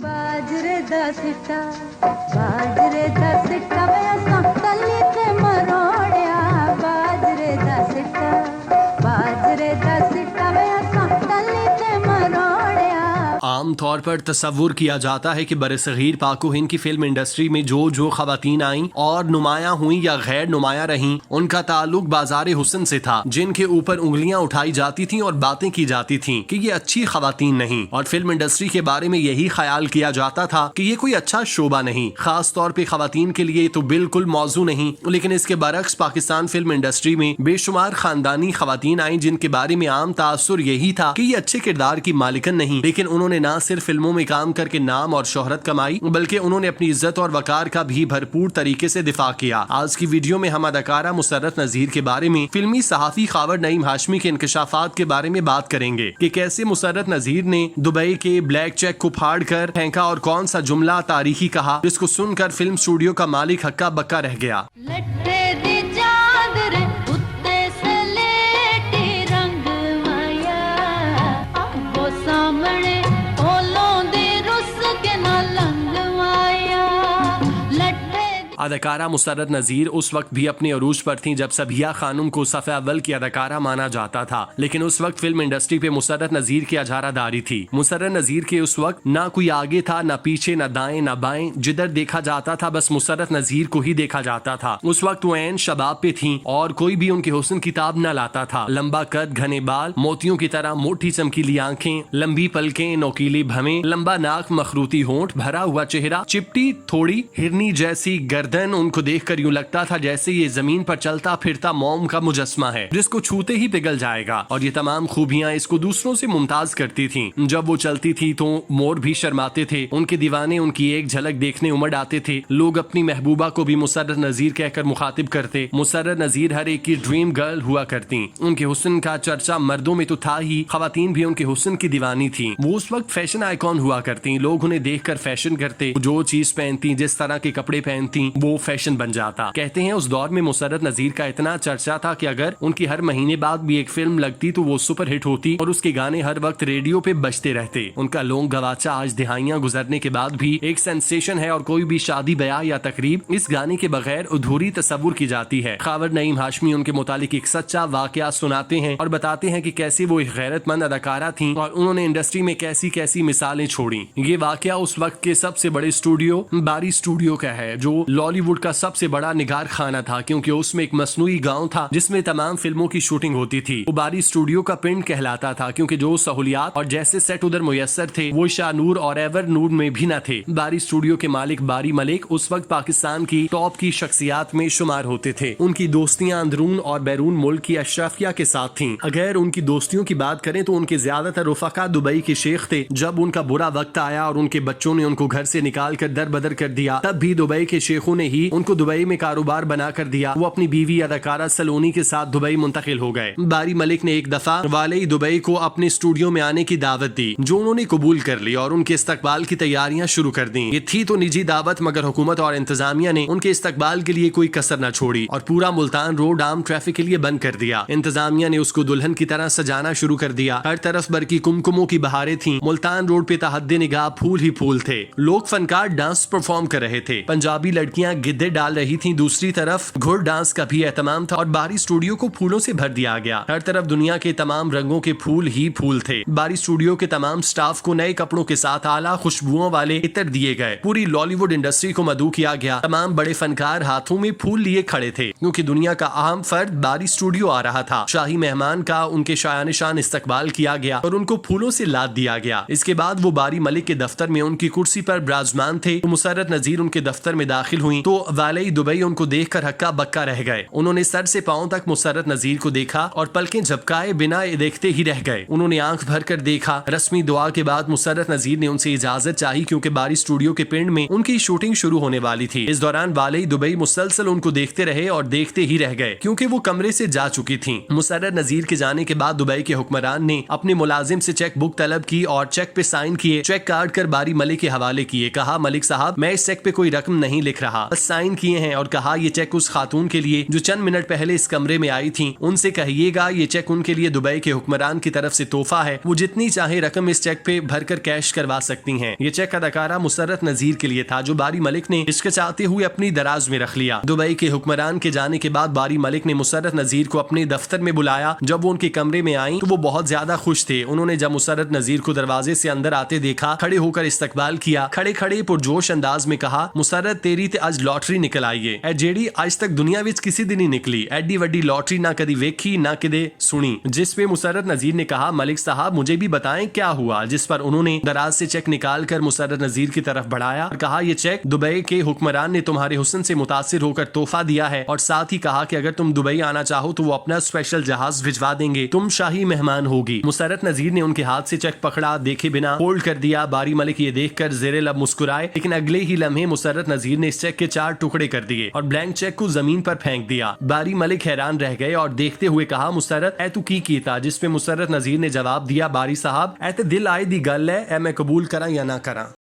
बाजरे दा सिट्टा वे असां तली ते मरोड़िया बाजरे दा सिट्टा वे असां तली ते मरोड़िया। आम तौर पर तस्वुर किया जाता है कि बरसगीर पाक व हिंद की फिल्म इंडस्ट्री में जो खवातीन आईं और नुमायां हुई या गैर नुमायां रहीं, उनका ताल्लुक बाजार हुस्न से था, जिनके ऊपर उंगलियां उठाई जाती थीं और बातें की जाती थीं कि ये अच्छी खवातीन नहीं, और फिल्म इंडस्ट्री के बारे में यही ख्याल किया जाता था कि ये कोई अच्छा शोबा नहीं, खास तौर पे खवातीन के लिए तो बिल्कुल मौजू नहीं। लेकिन इसके बरक्स पाकिस्तान फिल्म इंडस्ट्री में बेशुमार खानदानी खवातीन आई जिनके बारे में आम तासुर यही था कि ये अच्छे किरदार की मालिकन नहीं, लेकिन उन्होंने न सिर्फ फिल्मों में काम करके नाम और शोहरत कमाई, बल्कि उन्होंने अपनी इज्जत और वकार का भी भरपूर तरीके से दिफा किया। आज की वीडियो में हम अदाकारा मुसर्रत नज़ीर के बारे में फिल्मी सहाफी खावर नईम हाशमी के इंकशाफात के बारे में बात करेंगे कि कैसे मुसर्रत नज़ीर ने दुबई के ब्लैक चेक को फाड़ कर फेंका और कौन सा जुमला तारीखी कहा जिसको सुनकर फिल्म स्टूडियो का मालिक हक्का बक्का रह गया। अदाकारा मुसर्रत नज़ीर उस वक्त भी अपने अरूज पर थीं जब सबिया खानम को सफ़े अव्वल की अदाकारा माना जाता था, लेकिन उस वक्त फिल्म इंडस्ट्री पे मुसर्रत नज़ीर की अजारादारी थी। मुसर्रत नज़ीर के उस वक्त ना कोई आगे था, ना पीछे, ना दाएं ना बाएं, जिधर देखा जाता था बस मुसर्रत नज़ीर को ही देखा जाता था। उस वक्त वो ऐन शबाब पे थीं और कोई भी उनके हुस्न किताब न लाता था। लंबा कद, घने बाल, मोतियों की तरह मोटी चमकीली आंखें, लंबी पलकें, नोकीली भवें, लंबा नाक, मखरूती होंठ, भरा हुआ चेहरा, चिपटी थोड़ी हिरनी जैसी गर्दन। उनको देखकर यूं लगता था जैसे ये जमीन पर चलता फिरता मोम का मुजस्मा है जिसको छूते ही पिघल जाएगा, और ये तमाम खूबियां इसको दूसरों से मुमताज करती थीं। जब वो चलती थी तो मोर भी शर्माते थे, उनके दीवाने उनकी एक झलक देखने उमड़ आते थे। लोग अपनी महबूबा को भी मुसर्रत नज़ीर कहकर मुखातिब करते। मुसर्रत नज़ीर हर एक की ड्रीम गर्ल हुआ करती। उनके हुस्न का चर्चा मर्दों में तो था ही, खवातीन भी उनके हुस्न की दीवानी थी। वो उस वक्त फैशन आइकॉन हुआ करती। लोग उन्हें देखकर फैशन करते, जो चीज पहनती, जिस तरह के कपड़े पहनती वो फैशन बन जाता। कहते हैं उस दौर में मुसर्रत नज़ीर का इतना चर्चा था कि अगर उनकी हर महीने बाद भी एक फिल्म लगती तो वो सुपर हिट होती और उसके गाने हर वक्त रेडियो पे बजते रहते। उनका लोंग गवाचा आज दिहाइयां गुजरने के बाद भी एक सेंसेशन है और कोई भी शादी ब्याह या तकरीब इस गाने के बगैर अधूरी तस्वुर की जाती है। खावर नईम हाशमी उनके मुतालिक एक सच्चा वाकया सुनाते हैं और बताते हैं कि कैसे वो एक गैरतमंद अदाकारा थी और उन्होंने इंडस्ट्री में कैसी कैसी मिसालें छोड़ी। ये वाकया उस वक्त के सबसे बड़े स्टूडियो बारी स्टूडियो का है, जो लॉलीवुड का सबसे बड़ा निगार खाना था, क्योंकि उसमें एक मसनूई गांव था जिसमें तमाम फिल्मों की शूटिंग होती थी। वो बारी स्टूडियो का पिंड कहलाता था क्योंकि जो सहूलियात और जैसे सेट उधर मुयस्सर थे वो शाहनूर और एवर नूर में भी न थे। बारी स्टूडियो के मालिक बारी मलिक उस वक्त पाकिस्तान की टॉप की शख्सियात में शुमार होते थे। उनकी दोस्तियां अंदरून और बैरून मुल्क की अशराफिया के साथ थीं। अगर उनकी दोस्तियों की बात करें तो उनके ज्यादातर रुफका दुबई के शेख थे। जब उनका बुरा वक्त आया और उनके बच्चों ने उनको घर से निकाल कर दर बदर कर दिया, तब भी दुबई के शेखों ने ही उनको दुबई में कारोबार बना कर दिया। वो अपनी बीवी अदाकारा सलोनी के साथ दुबई मुंतकिल हो गए। बारी मलिक ने एक दफा वाले दुबई को अपने स्टूडियो में आने की दावत दी, जो उन्होंने कबूल कर ली और उनके इस्तकबाल की तैयारियां शुरू कर दी। ये थी तो निजी दावत, मगर हुकूमत और इंतजामिया ने उनके इस्तकबाल के लिए कोई कसर न छोड़ी और पूरा मुल्तान रोड आम ट्रैफिक के लिए बंद कर दिया। इंतजामिया ने उसको दुल्हन की तरह सजाना शुरू कर दिया। हर तरफ बरकी कुमकुमों की बहारें थीं। मुल्तान रोड पे तहद्दे निगाह फूल ही फूल थे। लोग फनकार डांस परफॉर्म कर रहे थे। पंजाबी लड़कियां गिद्दे डाल रही थीं। दूसरी तरफ घुड़ डांस का भी एहतमाम था और बारी स्टूडियो को फूलों से भर दिया गया। हर तरफ दुनिया के तमाम रंगों के फूल ही फूल थे। बारी स्टूडियो के तमाम स्टाफ को नए कपड़ों के साथ आला खुशबुओं वाले इत्र दिए गए। पूरी लॉलीवुड इंडस्ट्री को मदऊ किया गया। तमाम बड़े फनकार हाथों में फूल लिए खड़े थे क्योंकि दुनिया का अहम फर्द बारी स्टूडियो आ रहा था। शाही मेहमान का उनके शायान शान इस्तकबाल किया गया और उनको फूलों से लाद दिया गया। इसके बाद वो बारी मलिक के दफ्तर में उनकी कुर्सी पर विराजमान थे। तो मुसर्रत नज़ीर उनके दफ्तर में दाखिल हुई तो वाले दुबई उनको देखकर हक्का बक्का रह गए। उन्होंने सर से पांव तक मुसर्रत नज़ीर को देखा और पलकें झपकाए बिना देखते ही रह गए। उन्होंने आंख भर कर देखा। रस्मी दुआ के बाद मुसर्रत नज़ीर ने उनसे इजाजत चाही क्योंकि बारी स्टूडियो के पिंड में उनकी शूटिंग शुरू होने वाली थी। इस दौरान वाले दुबई मुसलसल उनको देखते रहे और देखते ही रह गए क्योंकि वो कमरे से जा चुकी थी। मुसर्रत नज़ीर के जाने के बाद दुबई के हुक्मरान ने अपने मुलाजिम से चेक बुक तलब की और चेक पे साइन किए। चेक काट कर बारी मलिक के हवाले किए। कहा, मलिक साहब, मैं इस चेक पे कोई रकम नहीं लिख रहा, बस साइन किए हैं और कहा ये चेक उस खातून के लिए जो चंद मिनट पहले इस कमरे में आई थी, उनसे कहिएगा ये चेक उनके लिए दुबई के हुक्मरान की तरफ से तोहफा है, वो जितनी चाहे रकम इस चेक पे भरकर कैश करवा सकती हैं। ये चेक अदाकारा मुसर्रत नजीर के लिए था जो बारी मलिक ने हिचकिचाते हुए अपनी दराज में रख लिया। दुबई के हुक्मरान के जाने के बाद बारी मलिक ने मुसर्रत नजीर को अपने दफ्तर में बुलाया। जब वो उनके कमरे में आई तो वो बहुत ज्यादा खुश थे। उन्होंने जब मुसर्रत नजीर को दरवाजे से अंदर आते देखा, खड़े होकर इस्तकबाल किया, खड़े खड़े पुरजोश अंदाज में कहा, मुसर्रत तेरी ते अज लॉटरी निकल आई है, जेड़ी आज तक दुनिया विच किसी दिन ही निकली। एडी वड्डी लॉटरी ना कदी वेखी ना कदे सुनी। जिस पे मुसर्रत नजीर ने कहा, मलिक साहब मुझे भी बताएं क्या हुआ। जिस पर उन्होंने दराज से चेक निकाल कर मुसर्रत नजीर की तरफ बढ़ाया और कहा, ये चेक दुबई के हुक्मरान ने तुम्हारे हुस्न से मुतासिर होकर तोहफा दिया है और साथ ही कहा कि अगर तुम दुबई आना चाहो तो वो अपना स्पेशल जहाज भिजवा देंगे, तुम शाही मेहमान होगी। मुसर्रत नजीर ने उनके हाथ से चेक पकड़ा, देखे बिना फोल्ड कर दिया। बारी मलिक ये देखकर ज़ेरे लब मुस्कुराए, लेकिन अगले ही लम्हे मुसर्रत नजीर ने इस चेक के 4 टुकड़े कर दिए और ब्लैंक चेक को जमीन पर फेंक दिया। बारी मलिक हैरान रह गए और देखते हुए कहा, मुसर्रत ए तू की कीता। जिस पे मुसर्रत नजीर ने जवाब दिया, बारी साहब ए ते दिल आए दी गल है, ए मैं कबूल करा या ना करा।